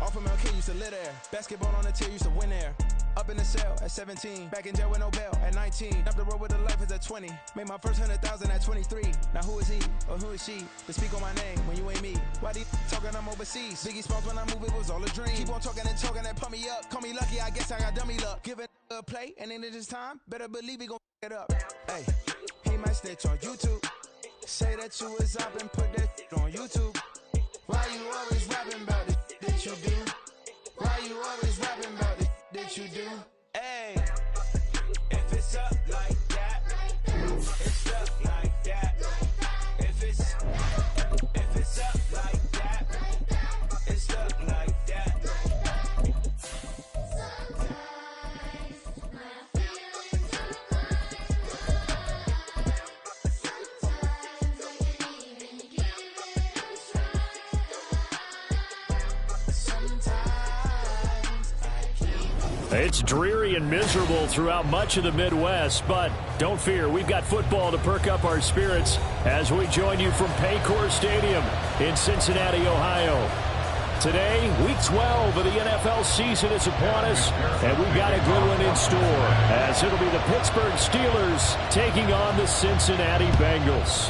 Off of MLK, used to live there. Basketball on the tier, used to win there. Up in the cell at 17. Back in jail with no bail at 19. Up the road with the life is at 20. Made my first 100,000 at 23. Now who is he or who is she to speak on my name when you ain't me? Why these talking I'm overseas? Biggie Smalls when I move, it was all a dream. Keep on talking and pump me up. Call me lucky, I guess I got dummy luck. Give it a play and then this time, better believe he gon' it up. Hey, he might snitch on YouTube. Say that you was up and put that on YouTube. Why you always rapping about the that you do? Why you always rapping about the that you do? Hey, if it's up like that, it's up like that. If it's up like that, it's up like that. It's dreary and miserable throughout much of the Midwest, but don't fear, we've got football to perk up our spirits as we join you from Paycor Stadium in Cincinnati, Ohio. Today, Week 12 of the NFL season is upon us, and we've got a good one in store, as it'll be the Pittsburgh Steelers taking on the Cincinnati Bengals.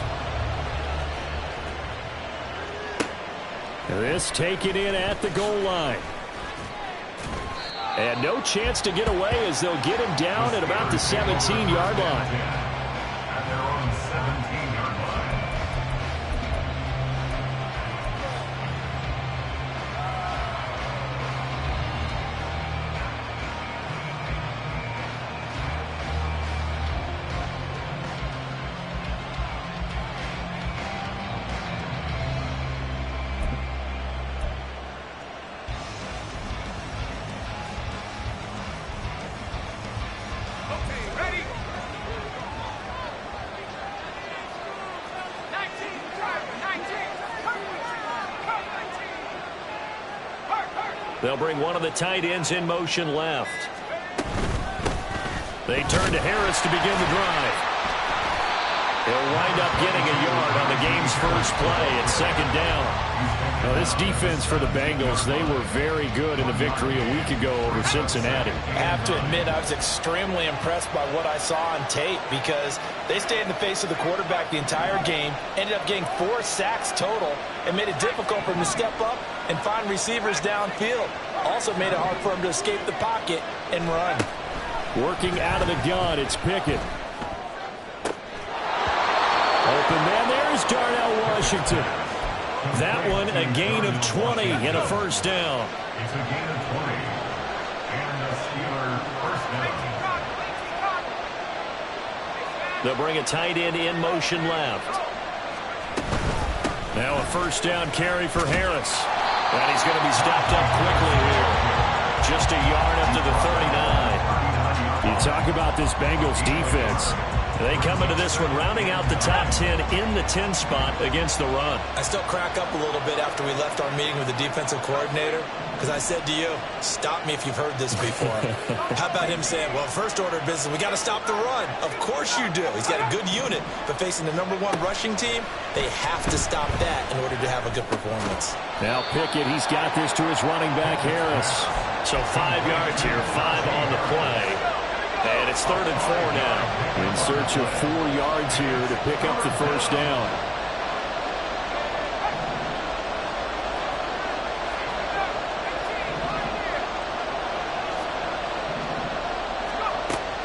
This taken in at the goal line. And no chance to get away as they'll get him down at about the 17-yard line. At their own 17-yard line. They'll bring one of the tight ends in motion left. They turn to Harris to begin the drive. He'll wind up getting a yard on the game's first play at second down. Now, this defense for the Bengals, they were very good in the victory a week ago over Cincinnati. I have to admit, I was extremely impressed by what I saw on tape because they stayed in the face of the quarterback the entire game, ended up getting 4 sacks total, and made it difficult for him to step up and find receivers downfield. Also made it hard for him to escape the pocket and run. Working out of the gun, it's Pickett. Open man, there's Darnell Washington. That one a gain of 20 and a first down. It's a gain of 20. And the Steelers first down. They'll bring a tight end in motion left. Now a first down carry for Harris. And he's going to be stopped up quickly here. Just a yard up to the 39. You talk about this Bengals defense. They come into this one rounding out the top 10 in the 10 spot against the run. I still crack up a little bit after we left our meeting with the defensive coordinator because I said to you, stop me if you've heard this before. How about him saying, well, first order of business, we got to stop the run. Of course you do. He's got a good unit, but facing the #1 rushing team, they have to stop that in order to have a good performance. Now Pickett, he's got this to his running back, Harris. So 5 yards here, 5 on the play. And it's 3rd and 4 now. In search of 4 yards here to pick up the first down.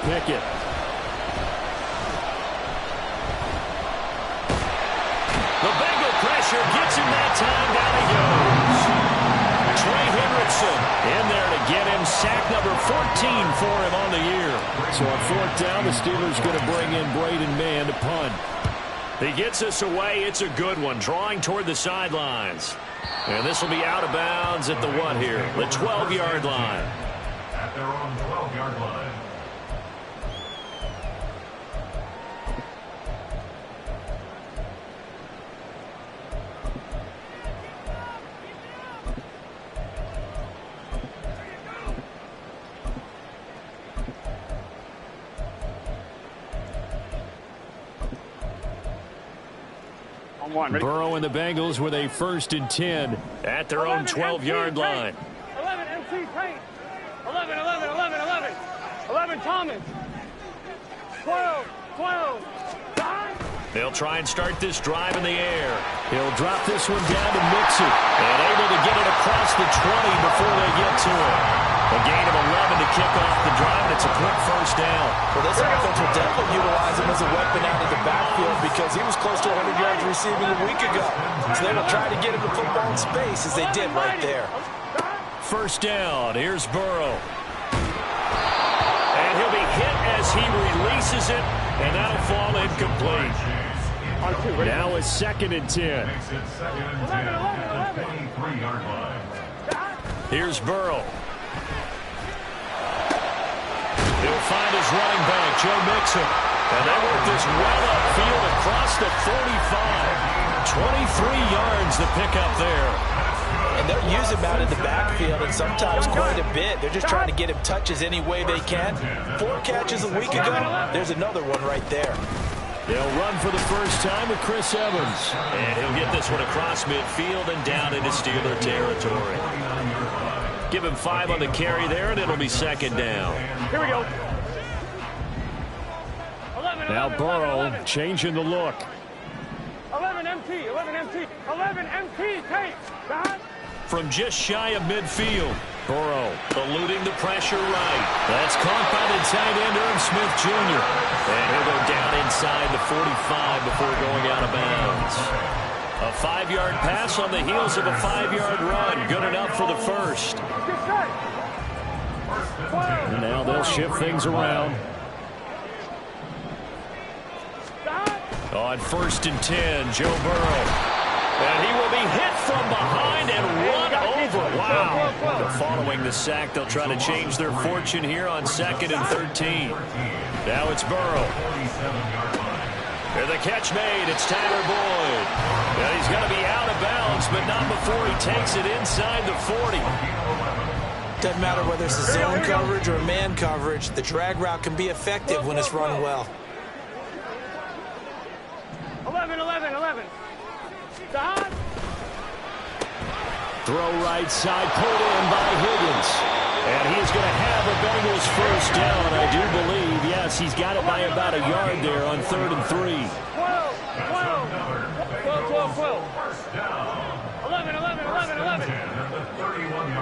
Pickett. The Bengal pressure gets him that time. Down he goes. Trey Hendrickson in there to get him sack number 14 for him on the year. So on 4th down, the Steelers going to bring in Braden Mann to punt. He gets us away. It's a good one, drawing toward the sidelines. And this will be out of bounds at the what here? The 12-yard line. At their own 12-yard line. Burrow and the Bengals with a 1st and 10 at their own 12-yard line. Thomas. 12. They'll try and start this drive in the air. He'll drop this one down to Mixon. And able to get it across the 20 before they get to it. A gain of 11 to kick off the drive. It's a quick first down. Well, this offense will definitely utilize him as a weapon out of the backfield because he was close to 100 yards receiving a week ago. So they will try to get him the football in space as they did right there. First down. Here's Burrow. And he'll be hit as he releases it. And that'll fall incomplete. Now it's 2nd and 10. Here's Burrow. He'll find his running back, Joe Mixon. And they work this well upfield across the 45. 23 yards to pick up there. And they'll use him out in the backfield and sometimes quite a bit. They're just trying to get him touches any way they can. 4 catches a week ago. There's another one right there. They'll run for the first time with Chris Evans. And he'll get this one across midfield and down into Steeler territory. Give him 5 on the carry there, and it'll be 2nd down. Here we go. Now Burrow changing the look. 11 MT. 11 MT. Take. From just shy of midfield, Burrow eluding the pressure right. That's caught by the tight end, Irv Smith Jr. And he'll go down inside the 45 before going out of bounds. A 5-yard pass on the heels of a 5-yard run. Good enough for the first. And now they'll shift things around. On 1st and 10, Joe Burrow. And he will be hit from behind and run over. Wow. Following the sack, they'll try to change their fortune here on 2nd and 13. Now it's Burrow. And the catch made. It's Tyler Boyd. And he's going to be out of bounds, but not before he takes it inside the 40. Doesn't matter whether it's a zone coverage or man coverage. The drag route can be effective when it's run well. 11. Throw right side, pulled in by Higgins. And he is going to have a Bengals first down, I do believe. Yes, he's got it by about a yard there on 3rd and 3. 12.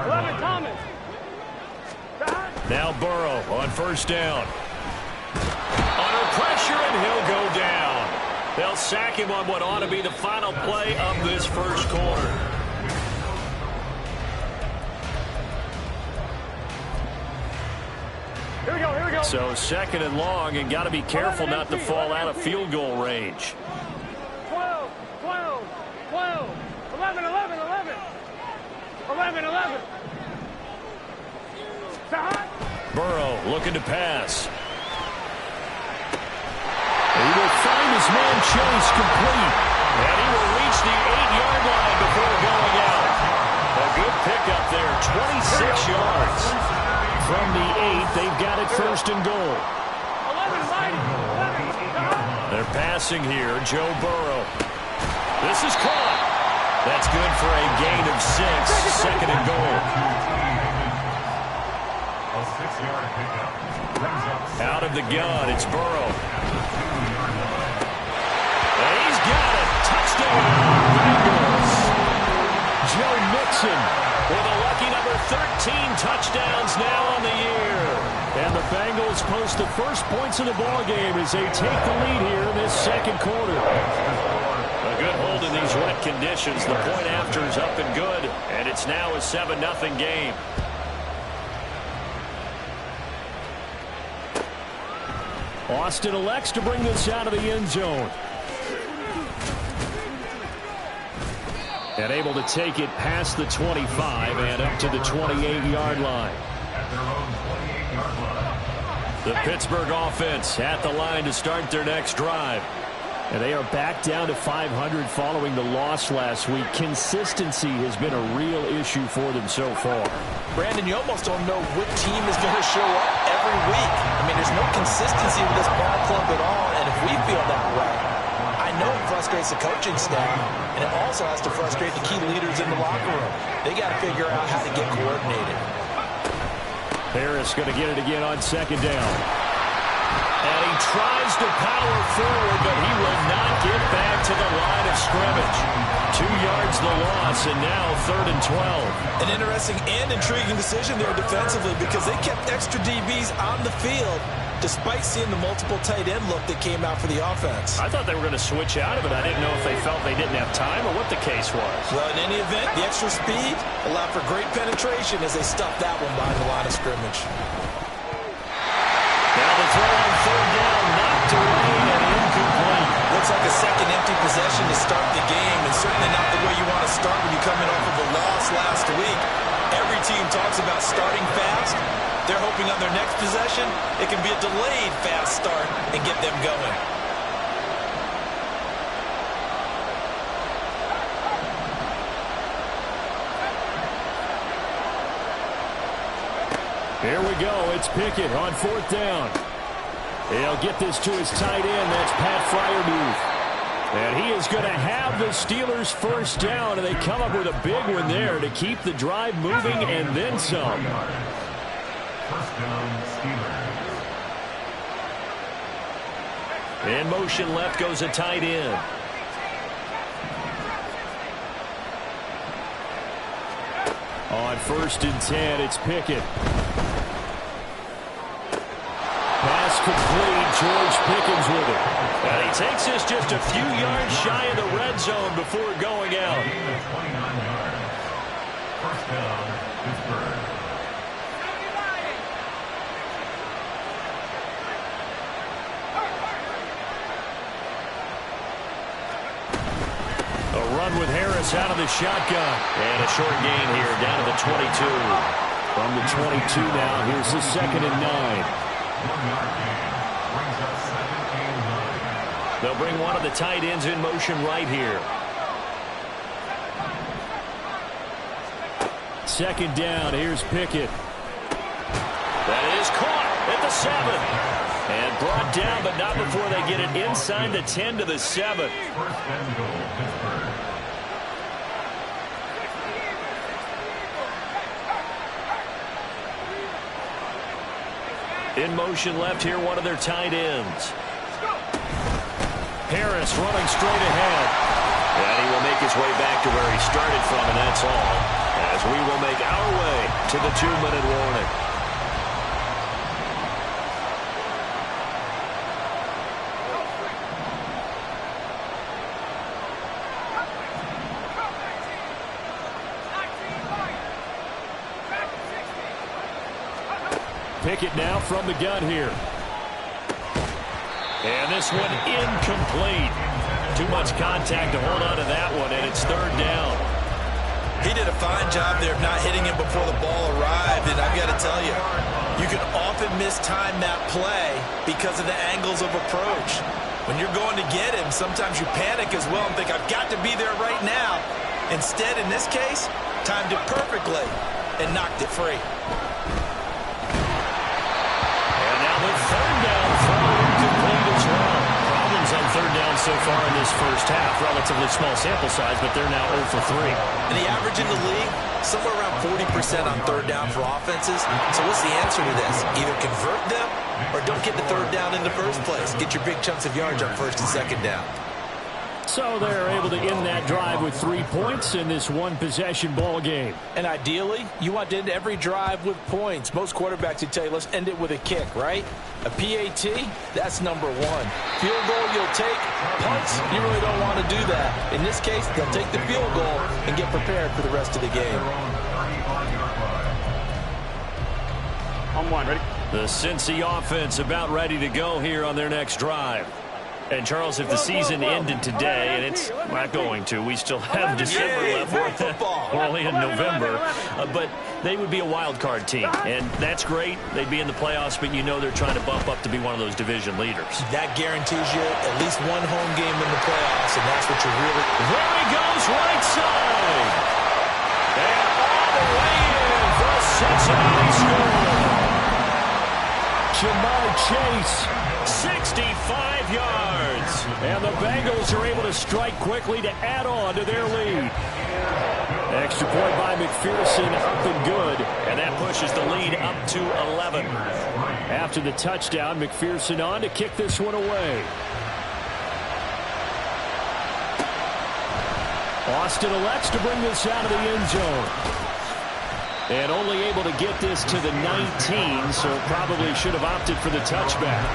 11 Thomas. Now Burrow on 1st down. Under pressure, and he'll go down. They'll sack him on what ought to be the final play of this first quarter. Here we go. So 2nd and long, and got to be careful not to fall out of field goal range. 12. 11. Burrow looking to pass. He will find his man Chase complete. And he will reach the 8-yard line before going out. A good pickup there, 26 yards. From the 8, they've got it 1st and goal. 11. They're passing here, Joe Burrow. This is caught. That's good for a gain of 6, 2nd and goal. A 6-yard pickup brings up Out of the gun, it's Burrow. And he's got it. Touchdown, Bengals. Joe Mixon with a lucky number 13 touchdowns now on the year. And the Bengals post the first points of the ballgame as they take the lead here in this 2nd quarter. A good hold in these wet conditions. The point after is up and good, and it's now a 7-0 game. Austin elects to bring this out of the end zone. And able to take it past the 25 and up to the 28-yard line. at their own 28-yard line. The Pittsburgh offense at the line to start their next drive. And they are back down to 500 following the loss last week. Consistency has been a real issue for them so far. Brandon, you almost don't know what team is going to show up every week. I mean, there's no consistency with this ball club at all, and if we feel that way, I know it frustrates the coaching staff, and it also has to frustrate the key leaders in the locker room. They got to figure out how to get coordinated. Harris going to get it again on 2nd down. tries to power forward, but he will not get back to the line of scrimmage. 2 yards the loss, and now 3rd and 12. An interesting and intriguing decision there defensively because they kept extra DBs on the field despite seeing the multiple tight end look that came out for the offense. I thought they were going to switch out of it. I didn't know if they felt they didn't have time or what the case was. Well, in any event, the extra speed allowed for great penetration as they stuffed that one behind the line of scrimmage. Now the throw on 3rd down, knocked away and incomplete. Looks like a second empty possession to start the game, and certainly not the way you want to start when you're coming off of a loss last week. Every team talks about starting fast. They're hoping on their next possession, it can be a delayed fast start and get them going. Here we go. It's Pickett on 4th down. He'll get this to his tight end. That's Pat Freiermuth. And he is going to have the Steelers' 1st down, and they come up with a big one there to keep the drive moving and then some. 1st down, Steelers. In motion left goes a tight end. On 1st and 10, it's Pickett. Pass complete. George Pickens with it. And he takes this just a few yards shy of the red zone before going out. 29 yards. 1st down, Pittsburgh. A run with Harris out of the shotgun. And a short gain here down to the 22. From the 22 now, here's the 2nd and 9. 1-yard gain. Brings up 2nd and 9. They'll bring one of the tight ends in motion right here. 2nd down, here's Pickett. That is caught at the 7. And brought down, but not before they get it inside the 10 to the 7. 1st and goal, Pittsburgh. In motion left here, one of their tight ends. Harris running straight ahead. And he will make his way back to where he started from, and that's all. As we will make our way to the 2-minute warning. Pickett now from the gun here. And this one incomplete. Too much contact to hold on to that one, and it's 3rd down. He did a fine job there of not hitting him before the ball arrived, and I've got to tell you, you can often mistime that play because of the angles of approach. When you're going to get him, sometimes you panic as well and think, I've got to be there right now. Instead, in this case, timed it perfectly and knocked it free. And now the 3rd down throw incomplete as well. Problems on 3rd down so far in this first half. Relatively small sample size, but they're now 0 for 3. And the average in the league, somewhere around 40% on 3rd down for offenses. So what's the answer to this? Either convert them or don't get the 3rd down in the first place. Get your big chunks of yards on 1st and 2nd down. So they're able to end that drive with 3 points in this one-possession ball game. And ideally, you want to end every drive with points. Most quarterbacks would tell you, let's end it with a kick, right? A PAT, that's number 1. Field goal you'll take. Punts, you really don't want to do that. In this case, they'll take the field goal and get prepared for the rest of the game. On 1, ready? The Cincy offense about ready to go here on their next drive. And, Charles, if the season ended today, and it's not going to, we still have December left. We're only in November. But they would be a wild card team, and that's great. They'd be in the playoffs, but you know they're trying to bump up to be one of those division leaders. That guarantees you at least one home game in the playoffs, and that's what you're really... There he goes, right side. And all the way in for a Cincinnati score. Jamar Chase 65 yards. And the Bengals are able to strike quickly to add on to their lead. Extra point by McPherson, up and good. And that pushes the lead up to 11. After the touchdown, McPherson on to kick this one away. Austin elects to bring this out of the end zone. And only able to get this to the 19, so probably should have opted for the touchback.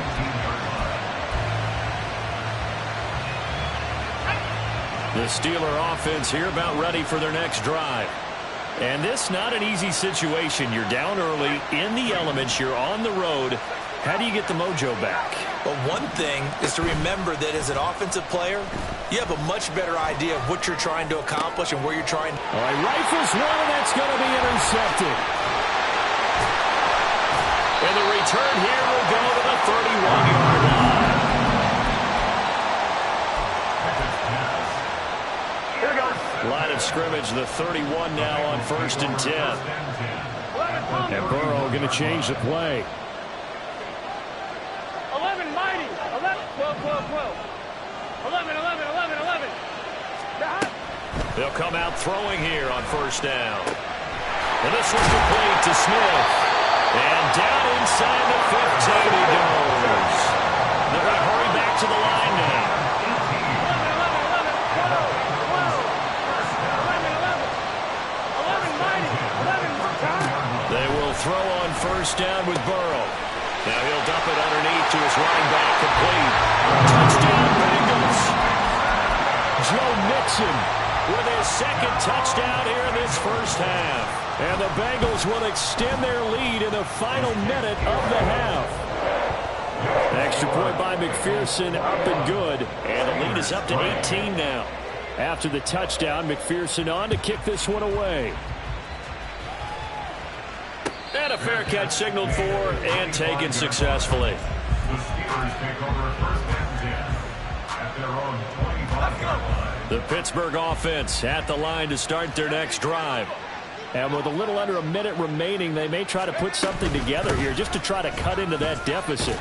The Steeler offense here about ready for their next drive. And this not an easy situation. You're down early, in the elements, you're on the road. How do you get the mojo back? Well, one thing is to remember that as an offensive player, you have a much better idea of what you're trying to accomplish and where you're trying. All right, rifles one, and that's going to be intercepted. And the return here will go to the 31-yard line. Here we go. Line of scrimmage, the 31 now on 1st and 10. And Burrow going to change the play. 11, mighty. 11, 12, 12, 12. 11, 11, 11, 11. They'll come out throwing here on 1st down. And this was complete to Smith. And down inside the 15 he goes. They're going to hurry back to the line now. 11, mighty. 11, They will throw on 1st down with Burrow. Now he'll dump it underneath to his running back, complete. Touchdown Bengals. Joe Mixon with his second touchdown here in this first half. And the Bengals will extend their lead in the final minute of the half. Extra point by McPherson, up and good. And the lead is up to 18 now. After the touchdown, McPherson on to kick this one away. And a fair catch signaled for and taken successfully. The Steelers take over 1st and 10 at their own 25-yard line. The Pittsburgh offense at the line to start their next drive. And with a little under a minute remaining, they may try to put something together here just to try to cut into that deficit.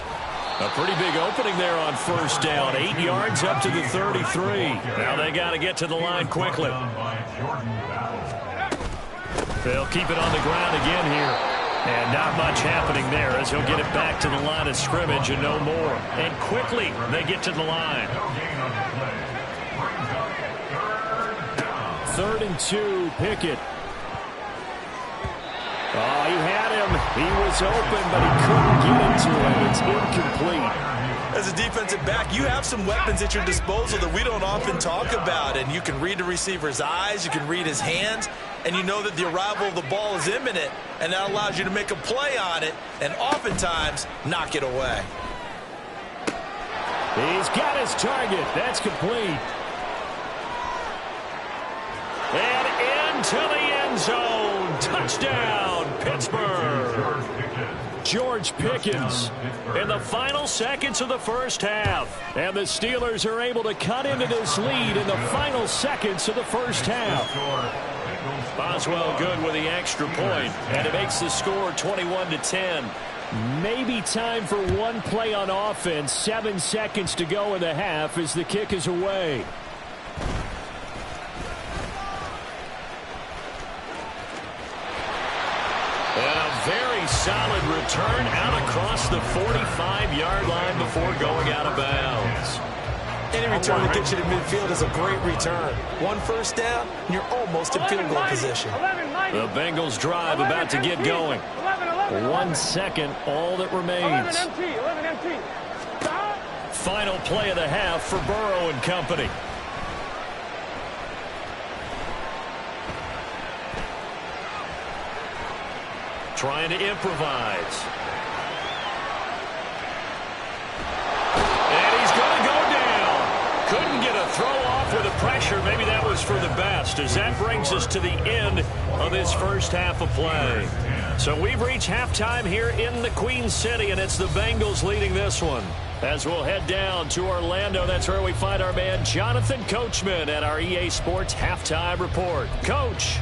A pretty big opening there on 1st down. 8 yards up to the 33. Now they got to get to the line quickly. They'll keep it on the ground again here. And not much happening there as he'll get it back to the line of scrimmage and no more. And quickly they get to the line. 3rd and 2, Pickett. Oh, he had him. He was open, but he couldn't get into it. It's incomplete. As a defensive back, you have some weapons at your disposal that we don't often talk about. And you can read the receiver's eyes, you can read his hands, and you know that the arrival of the ball is imminent, and that allows you to make a play on it and oftentimes knock it away. He's got his target. That's complete. And into the end zone. Touchdown, Pittsburgh. George Pickens in the final seconds of the first half. And the Steelers are able to cut into this lead in the final seconds of the first half. Boswell good with the extra point, and it makes the score 21-10. Maybe time for one play on offense. 7 seconds to go in the half as the kick is away. And a very solid return out across the 45-yard line before going out of bounds. Any return that gets you to midfield is a great return. 1 first down, and you're almost in field goal position. The Bengals drive about to get going. 1 second, all that remains. Final play of the half for Burrow and company. Trying to improvise. And he's going to go down. Couldn't get a throw off with the pressure. Maybe that was for the best, as that brings us to the end of this first half of play. So we've reached halftime here in the Queen City, and it's the Bengals leading this one. As we'll head down to Orlando, that's where we find our man Jonathan Coachman at our EA Sports Halftime Report. Coach.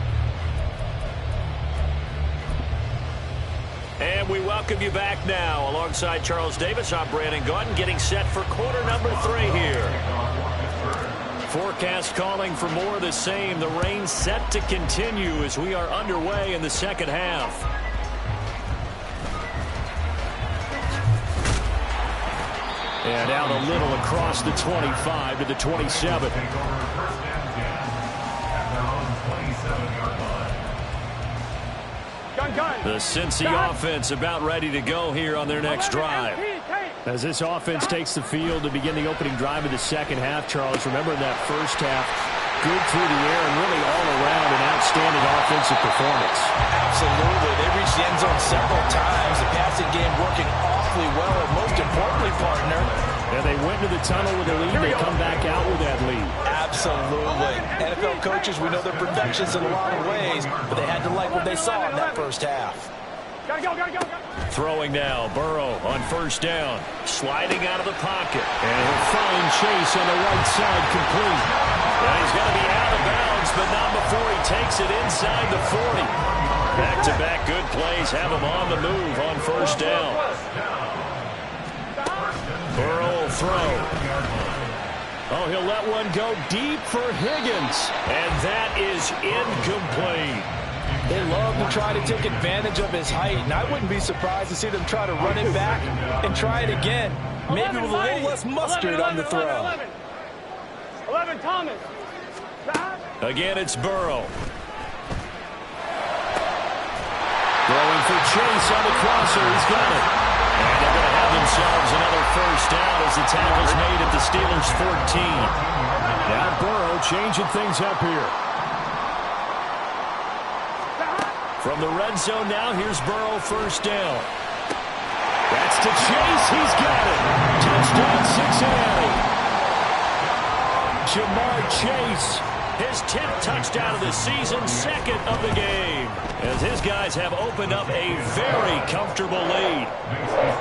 And we welcome you back now. Alongside Charles Davis, I'm Brandon Gaudin, getting set for quarter number 3 here. Forecast calling for more of the same. The rain set to continue as we are underway in the second half. And out a little across the 25 to the 27. The Cincy offense about ready to go here on their next drive. As this offense takes the field to begin the opening drive of the second half, Charles, remember in that first half, good through the air and really all around an outstanding offensive performance. Absolutely. They reached the end zone several times. The passing game working awfully well, and most importantly, partner, and they went into the tunnel with a lead. They come back out with that lead. Absolutely. NFL coaches, we know they're perfectionists in a lot of ways, but they had to like what they saw in that first half. Gotta go. Throwing now, Burrow on first down. Sliding out of the pocket. And he'll find Chase on the right side complete. Now he's going to be out of bounds, but not before he takes it inside the 40. Back-to-back good plays have him on the move on first down. Burrow will throw. Oh, he'll let one go deep for Higgins. And that is incomplete. They love to try to take advantage of his height, and I wouldn't be surprised to see them try to run it back and try it again, maybe with a little less mustard on the throw. 11, Thomas. Again, it's Burrow. Throwing for Chase on the crosser. He's got it. And they're going to have themselves another first down as the tackle's made at the Steelers' 14. Now Burrow changing things up here. From the red zone now, here's Burrow first down. That's to Chase. He's got it. Touchdown Cincinnati. Jamar Chase, his 10th touchdown of the season, second of the game. As his guys have opened up a very comfortable lead.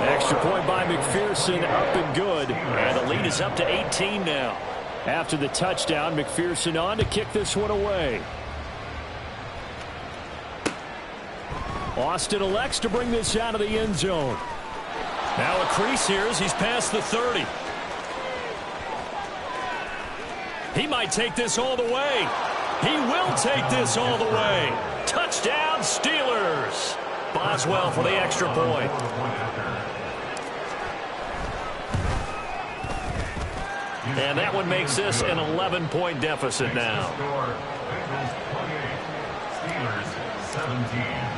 Extra point by McPherson, up and good. And the lead is up to 18 now. After the touchdown, McPherson on to kick this one away. Austin elects to bring this out of the end zone. Now a crease here as he's past the 30. He might take this all the way. He will take this all the way. Touchdown, Steelers. Boswell for the extra point. And that one makes this an 11-point deficit now. Steelers 17.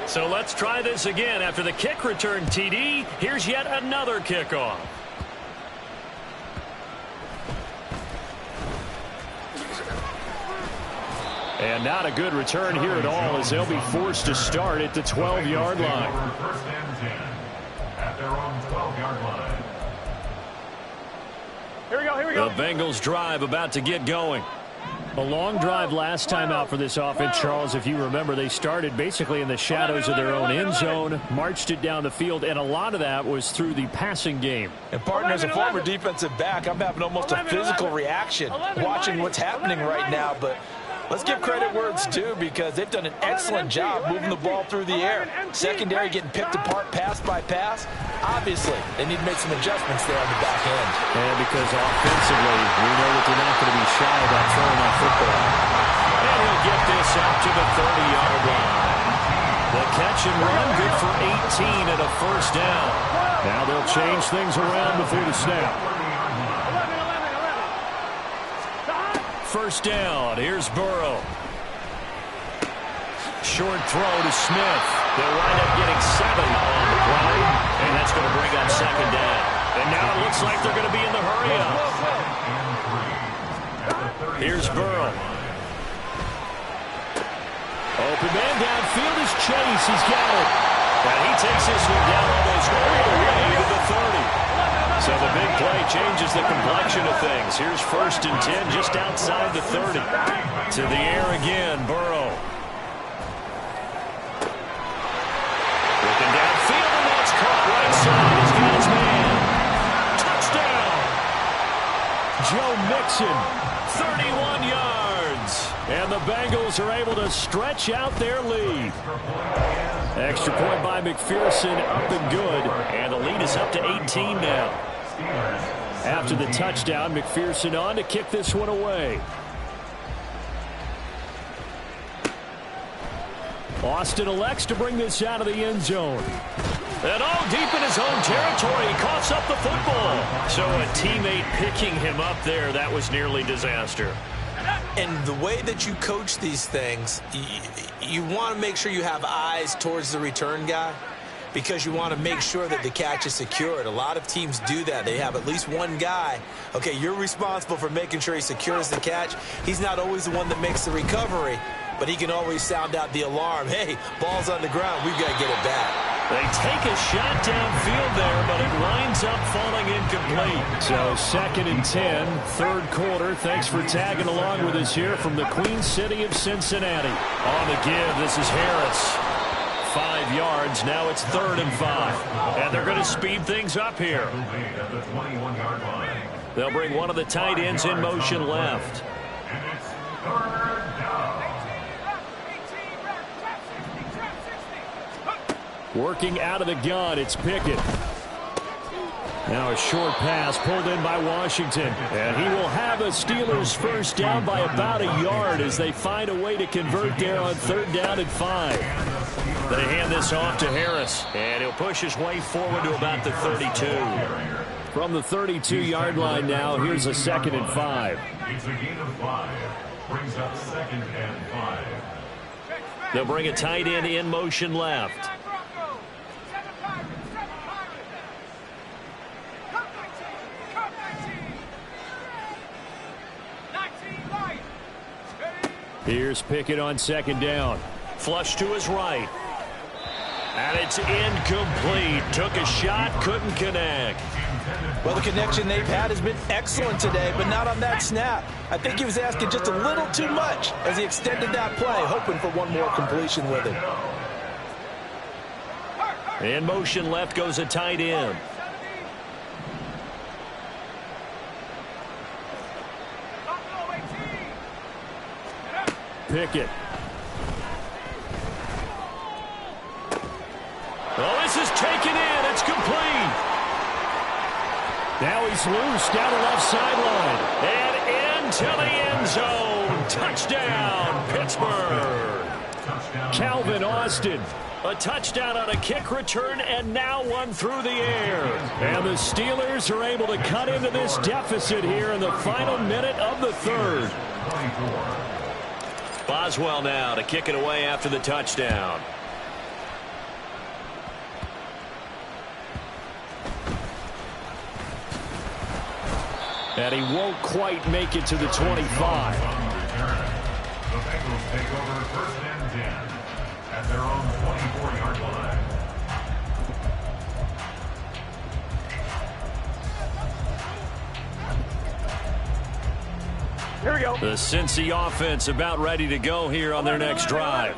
So let's try this again. After the kick return TD, here's yet another kickoff. And not a good return here at all as they'll be forced to start at the 12-yard line. First and 10 at their own 12-yard line. Here we go. The Bengals drive about to get going. A long drive last time out for this offense, Charles. If you remember, they started basically in the shadows of their own end zone, marched it down the field, and a lot of that was through the passing game. And partner, as a former defensive back, I'm having almost a physical reaction watching what's happening right now. But let's give credit where it's due, because they've done an excellent job moving the ball through the air. Secondary getting picked apart pass by pass. Obviously, they need to make some adjustments there on the back end. And because offensively, we know that they're not going to be shy about throwing that football. And he'll get this out to the 30-yard line. The catch and run, good for 18 and a first down. Now they'll change things around before the snap. 11. First down, here's Burrow. Short throw to Smith. They'll wind up getting 7 on the play, and that's going to bring up second down. And now it looks like they're going to be in the hurry-up. Here's Burrow. Open man downfield is Chase. He's got it. And he takes this one down almost all the way to the 30. So the big play changes the complexion of things. Here's first and 10 just outside the 30. To the air again, Burrow. Looking downfield, and that's caught right side. He's got his man. Touchdown. Joe Mixon, 31 yards. And the Bengals are able to stretch out their lead. Extra point by McPherson, up and good. And the lead is up to 18 now. After the touchdown, McPherson on to kick this one away. Austin elects to bring this out of the end zone. And all deep in his own territory, he coughs up the football. So a teammate picking him up there, that was nearly disaster. And the way that you coach these things, you want to make sure you have eyes towards the return guy because you want to make sure that the catch is secured. A lot of teams do that. They have at least one guy. Okay, you're responsible for making sure he secures the catch. He's not always the one that makes the recovery, but he can always sound out the alarm. Hey, ball's on the ground. We've got to get it back. They take a shot downfield there, but it winds up falling incomplete. So 2nd and 10, third quarter. Thanks for tagging along with us here from the Queen City of Cincinnati. On the give, this is Harris. 5 yards. Now it's 3rd and 5. And they're going to speed things up here. They'll bring one of the tight ends in motion left. And it's 3rd down. Working out of the gun, it's Pickett. Now a short pass pulled in by Washington. And he will have a Steelers first down by about a yard as they find a way to convert there on 3rd down and 5. They hand this off to Harris. And he'll push his way forward to about the 32. From the 32-yard line now, here's a 2nd and 5. It's a gain of 5. Brings up 2nd and 5. They'll bring a tight end in motion left. Here's Pickett on 2nd down. Flush to his right. And it's incomplete. Took a shot, couldn't connect. Well, the connection they've had has been excellent today, but not on that snap. I think he was asking just a little too much as he extended that play, hoping for one more completion with it. In motion left goes a tight end. Pickett. Oh, this is taken in. It's complete. Now he's loose down the left sideline. And into the end zone. Touchdown, Pittsburgh. Calvin Austin. A touchdown on a kick return, and now one through the air. And the Steelers are able to cut into this deficit here in the final minute of the 3rd. Boswell now to kick it away after the touchdown. And he won't quite make it to the 25. The Bengals take over 1st and 10 at their own 24-yard line. Here we go. The Cincy offense about ready to go here on their next drive.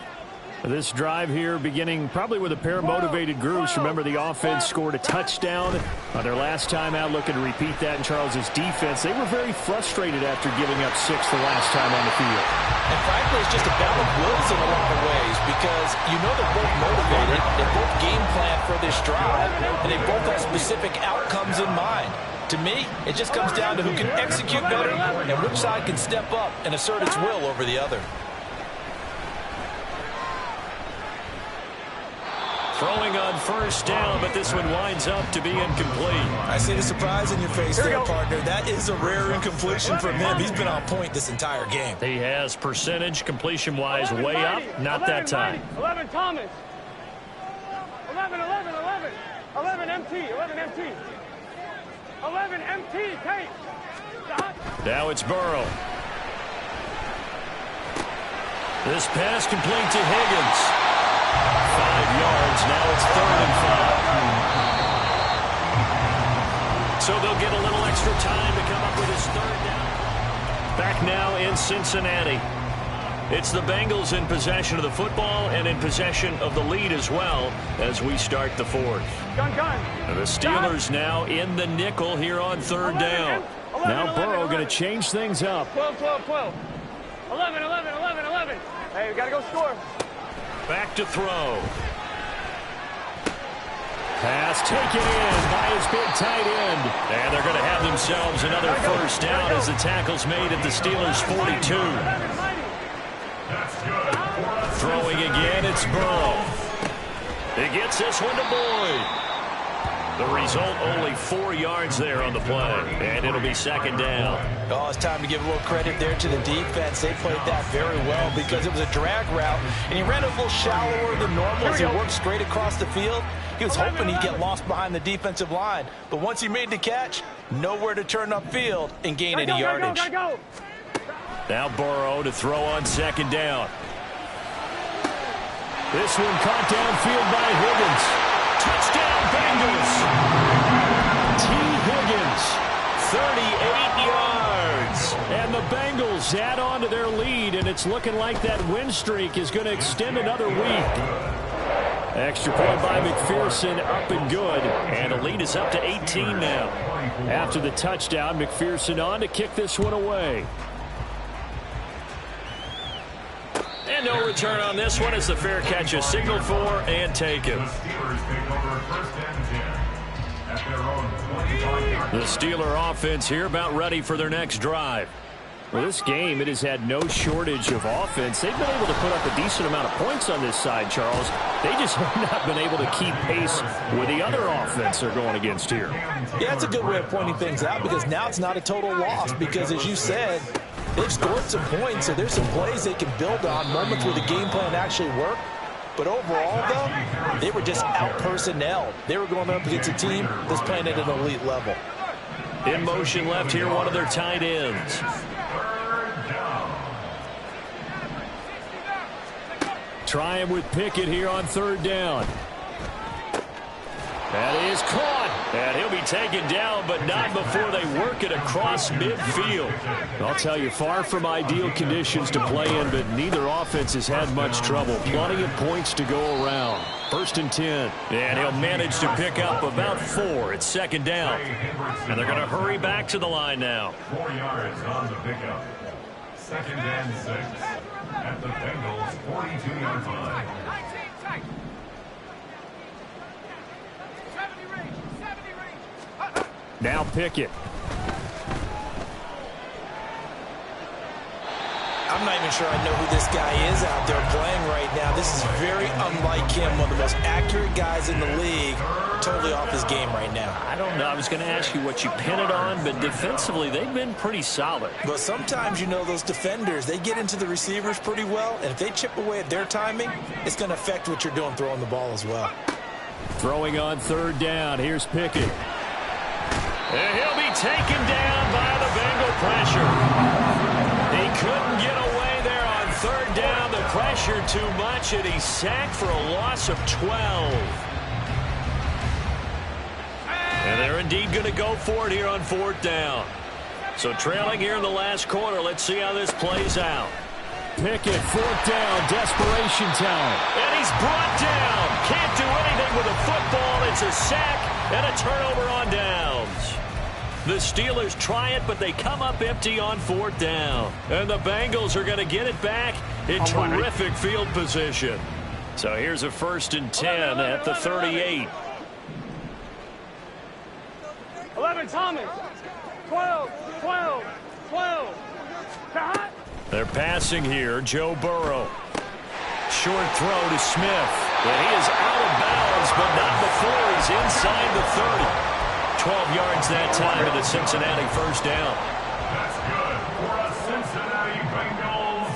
This drive here beginning probably with a pair of motivated groups. Remember, the offense scored a touchdown on their last time out, looking to repeat that in Charles's defense. They were very frustrated after giving up 6 the last time on the field. And frankly, it's just a battle of wills in a lot of ways because you know they're both motivated, they both game plan for this drive, and they both have specific outcomes in mind. To me, it just comes down to who can execute better and which side can step up and assert its will over the other. Throwing on 1st down, but this one winds up to be incomplete. I see the surprise in your face there, partner. That is a rare incompletion from him. He's been on point this entire game. He has percentage completion-wise way up, not that time. 11 Thomas. 11 MT. 11 MT. Take. Now it's Burrow. This pass complete to Higgins. 5 yards. Now it's 3rd and 5. So they'll get a little extra time to come up with his 3rd down. Back now in Cincinnati. It's the Bengals in possession of the football and in possession of the lead as well as we start the 4th. Gun. And the Steelers now in the nickel here on 3rd down. Now Burrow going to change things up. 12. 11, 11, 11, 11. Hey, we got to go score. Back to throw. Pass taken in by his big tight end. And they're going to have themselves another first down as the tackle's made at the Steelers' 42. Throwing again, it's Burrow. He gets this one to Boyd. The result, only 4 yards there on the play. And it'll be second down. Oh, it's time to give a little credit there to the defense. They played that very well because it was a drag route, and he ran a little shallower than normal as he worked straight across the field. He was hoping he'd get lost behind the defensive line. But once he made the catch, nowhere to turn upfield and gain any yardage. Now Burrow to throw on second down. This one caught downfield by Higgins. Touchdown, Bengals. T. Higgins, 38 yards. And the Bengals add on to their lead, and it's looking like that win streak is going to extend another week. Extra point by McPherson, up and good. And the lead is up to 18 now. After the touchdown, McPherson on to kick this one away. And no return on this one as the fair catch is signaled for and taken. The Steeler offense here about ready for their next drive. Well, this game, it has had no shortage of offense. They've been able to put up a decent amount of points on this side, Charles. They just have not been able to keep pace with the other offense they're going against here. Yeah, that's a good way of pointing things out because now it's not a total loss because, as you said, they've scored some points, so there's some plays they can build on, moments where the game plan actually worked. But overall, though, they were just out-personnelled. They were going up against a team that's playing at an elite level. In motion left here, one of their tight ends. Trying with Pickett here on third down. That is caught. And he'll be taken down, but not before they work it across midfield. I'll tell you, far from ideal conditions to play in, but neither offense has had much trouble. Plenty of points to go around. First and 10. And he'll manage to pick up about 4. It's second down. And they're going to hurry back to the line now. 4 yards on the pickup. Second and 6 at the Bengals' 42-yard line. Now Pickett. I'm not even sure I know who this guy is out there playing right now. This is very unlike him, one of the most accurate guys in the league. Totally off his game right now. I don't know. I was going to ask you what you pin it on, but defensively, they've been pretty solid. But sometimes, you know, those defenders, they get into the receivers pretty well, and if they chip away at their timing, it's going to affect what you're doing throwing the ball as well. Throwing on third down. Here's Pickett. And he'll be taken down by the Bengal pressure. He couldn't get away there on third down. The pressure too much, and he's sacked for a loss of 12. And they're indeed going to go for it here on fourth down. So trailing here in the last quarter. Let's see how this plays out. Pickett, fourth down, desperation time. And he's brought down. Can't do anything with a football. It's a sack and a turnover on downs. The Steelers try it, but they come up empty on fourth down. And the Bengals are going to get it back in terrific field position. So here's a first and 10 at the 38. 11, Thomas. 12, 12, 12. They're passing here. Joe Burrow. Short throw to Smith. And he is out of bounds, but not before he's inside the 30. 12 yards that time, and a Cincinnati first down. That's good for a Cincinnati Bengals.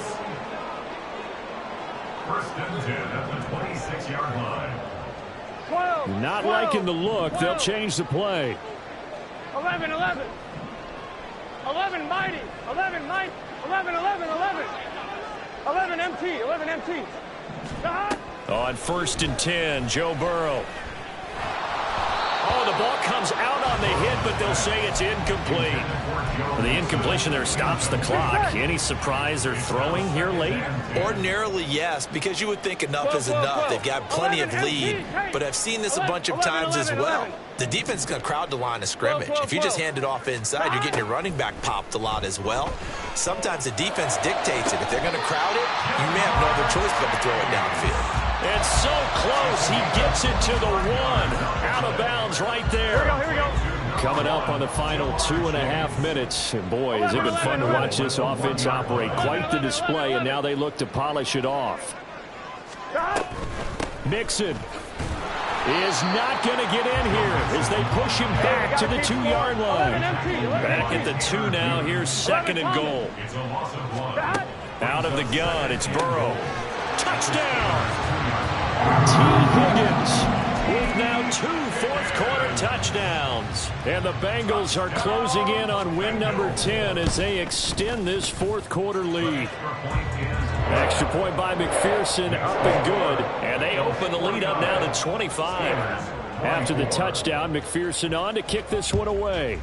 First and 10 at the 26-yard line. 12, Not 12, liking the look. 12. They'll change the play. 11, 11. 11, mighty. 11, mighty. 11, 11, 11. 11, MT. 11, MT. On first and 10, Joe Burrow. Oh, the ball comes comes out on the hit, but they'll say it's incomplete. The incompletion there stops the clock. Any surprise they're throwing here late? Ordinarily, yes, because you would think enough is enough. They've got plenty of lead, but I've seen this a bunch of times as well. The defense is going to crowd the line of scrimmage. If you just hand it off inside, you're getting your running back popped a lot as well. Sometimes the defense dictates it. If they're going to crowd it, you may have no other choice but to throw it downfield. It's so close. He gets it to the 1. Out of bounds right there. Here we go. Coming up on the final 2.5 minutes. And boy, has it been fun to watch this offense operate. Quite the display, and now they look to polish it off. Mixon is not going to get in here as they push him back to the 2-yard line. Back at the 2 now. Here's 2nd and goal. Out of the gun, it's Burrow. Touchdown! T. Higgins with now 2 fourth-quarter touchdowns. And the Bengals are closing in on win number 10 as they extend this fourth-quarter lead. Extra point by McPherson, up and good. And they open the lead up now to 25. After the touchdown, McPherson on to kick this one away.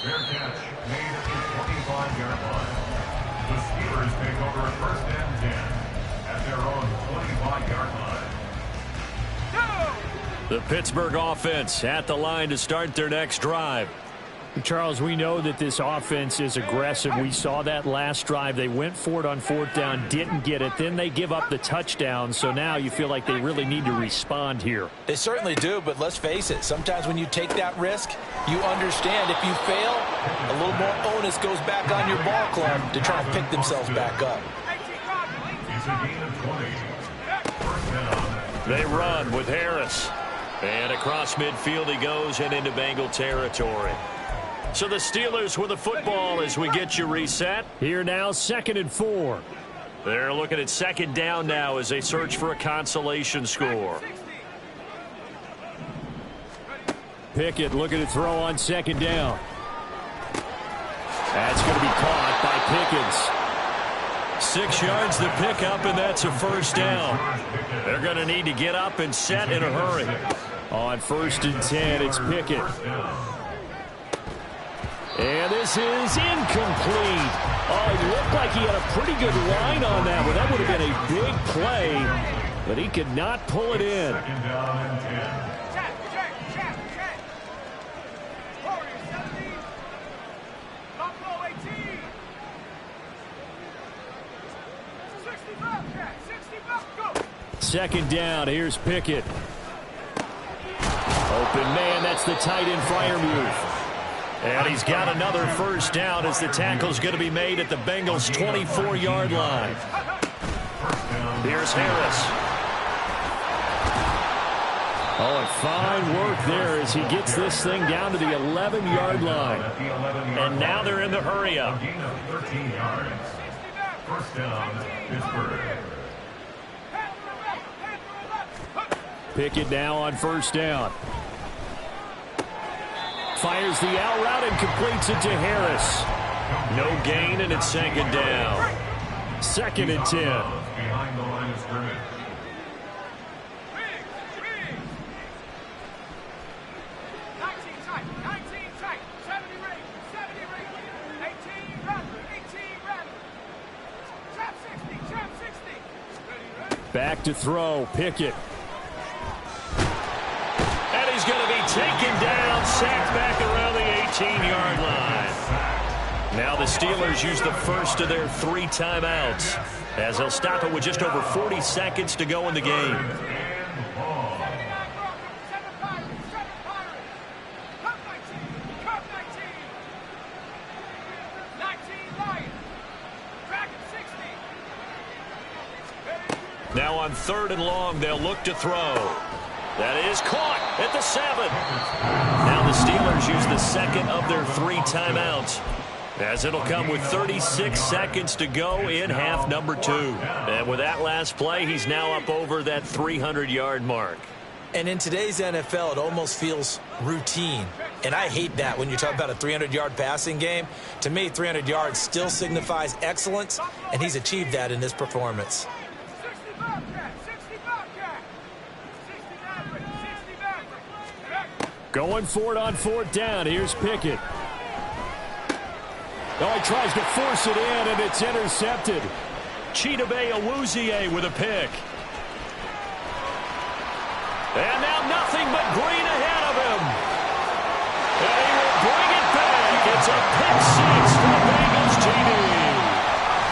Fair catch made at the 25-yard line. The Steelers take over at 1st and 10 at their own 25-yard line. The Pittsburgh offense at the line to start their next drive. Charles, we know that this offense is aggressive. We saw that last drive. They went for it on 4th down, didn't get it. Then they give up the touchdown. So now you feel like they really need to respond here. They certainly do, but let's face it. Sometimes when you take that risk, you understand if you fail, a little more onus goes back on your ball club to try and pick themselves back up. It's a gain of 20. 1st down. They run with Harris. And across midfield he goes and into Bengal territory. So the Steelers with the football as we get you reset. Here now, 2nd and 4. They're looking at 2nd down now as they search for a consolation score. Pickett looking to throw on 2nd down. That's going to be caught by Pickens. 6 yards to pick up, and that's a 1st down. They're going to need to get up and set in a hurry. On 1st and 10, it's Pickett. And this is incomplete. Oh, it looked like he had a pretty good line on that one. That would have been a big play, but he could not pull it in. 2nd down and 10. Second down, here's Pickett. Open man, that's the tight end Freiermuth. And he's got another 1st down as the tackle's going to be made at the Bengals' 24-yard line. Here's Harris. Oh, and fine work there as he gets this thing down to the 11-yard line. And now they're in the hurry-up. Gain of 13 yards. 1st down, Pittsburgh. Pickett now on 1st down. Fires the out route and completes it to Harris. No gain, and it's 2nd down. 2nd and 10. Behind the line of scrimmage. Back to throw, Pickett. And he's going to be taken down, sacked back around the 18-yard line. Now the Steelers use the first of their 3 timeouts as they'll stop it with just over 40 seconds to go in the game. Now on 3rd and long, they'll look to throw. That is caught at the 7. Now the Steelers use the 2nd of their 3 timeouts, as it'll come with 36 seconds to go in half number 2. And with that last play, he's now up over that 300-yard mark. And in today's NFL, it almost feels routine. And I hate that when you talk about a 300-yard passing game. To me, 300 yards still signifies excellence, and he's achieved that in this performance. Going for it on 4th down. Here's Pickett. Oh, he tries to force it in, and it's intercepted. Chidobe Awuzie with a pick. And now nothing but green ahead of him. And he will bring it back. It's a pick six for the Bengals, JD.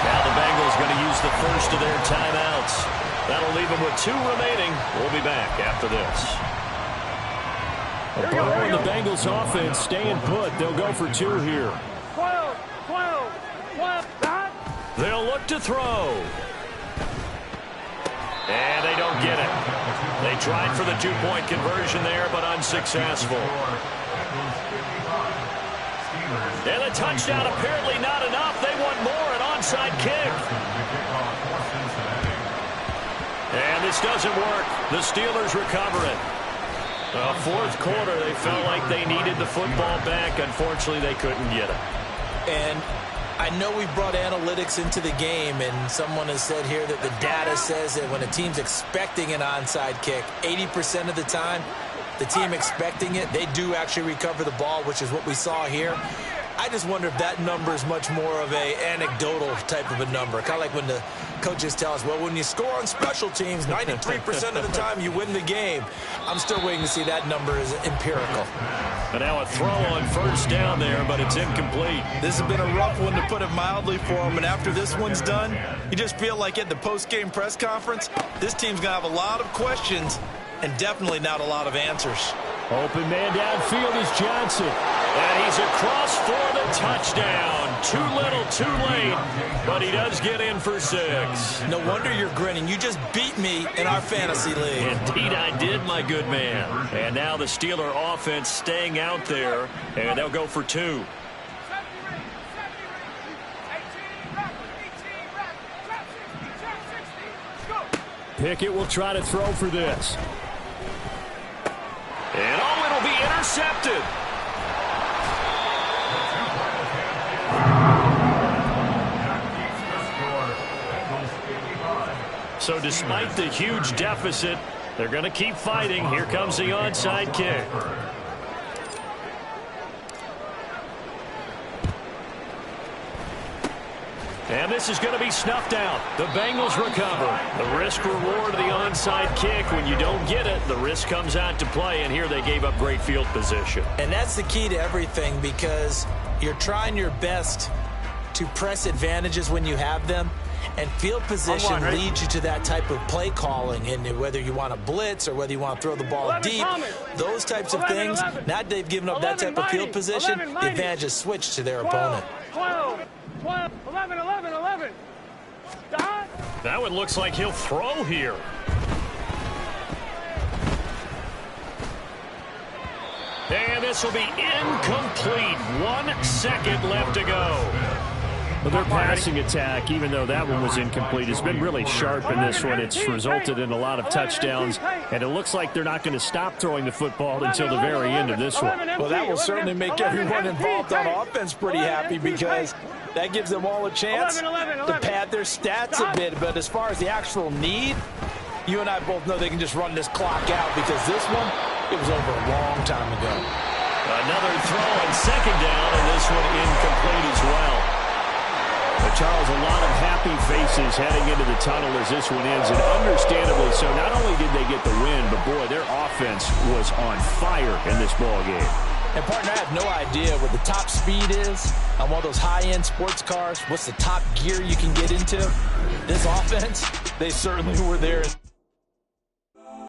Now the Bengals going to use the first of their timeouts. That'll leave them with 2 remaining. We'll be back after this. Burrow and the Bengals offense staying put. They'll go for 2 here. 12. They'll look to throw. And they don't get it. They tried for the 2-point conversion there, but unsuccessful. And a touchdown apparently not enough. They want more, an onside kick. And this doesn't work. The Steelers recover it. Fourth quarter, they felt like they needed the football back. Unfortunately, they couldn't get it. And I know we brought analytics into the game, and someone has said here that the data says that when a team's expecting an onside kick, 80% of the time, the team expecting it, they do actually recover the ball, which is what we saw here. I just wonder if that number is much more of a anecdotal type of a number. Kind of like when the coaches tell us, well, when you score on special teams, 93% of the time you win the game. I'm still waiting to see that number is empirical. And now a throw on 1st down there, but it's incomplete. This has been a rough one, to put it mildly, for him. And after this one's done, you just feel like at the post-game press conference, this team's going to have a lot of questions and definitely not a lot of answers. Open man downfield is Johnson. And he's across for the touchdown. Too little, too late. But he does get in for 6. No wonder you're grinning. You just beat me in our fantasy league. Indeed I did, my good man. And now the Steeler offense staying out there. And they'll go for 2. Pickett will try to throw for this. And it'll be intercepted. So despite the huge deficit, they're going to keep fighting. Here comes the onside kick. And this is going to be snuffed out. The Bengals recover. The risk-reward of the onside kick. When you don't get it, the risk comes out to play, and here they gave up great field position. And that's the key to everything, because you're trying your best to press advantages when you have them. And field position leads you to that type of play calling, and whether you want to blitz or whether you want to throw the ball deep, those types of things. Now that they've given up that type of field position, the advantage is switched to their opponent. 12, 11. That one looks like he'll throw here. And this will be incomplete. 1 second left to go. Well, their passing attack, even though that one was incomplete, has been really sharp in this one. It's resulted in a lot of touchdowns, and it looks like they're not going to stop throwing the football until the very end of this one. Well, that will certainly make everyone involved on offense pretty happy, because that gives them all a chance to pad their stats a bit. But as far as the actual need, you and I both know they can just run this clock out, because this one, it was over a long time ago. Another throw on 2nd down, and this one incomplete as well. But Charles, a lot of happy faces heading into the tunnel as this one ends, and understandably so. Not only did they get the win, but boy, their offense was on fire in this ball game. And partner, I have no idea what the top speed is on one of those high-end sports cars. What's the top gear you can get into? This offense, they certainly were there.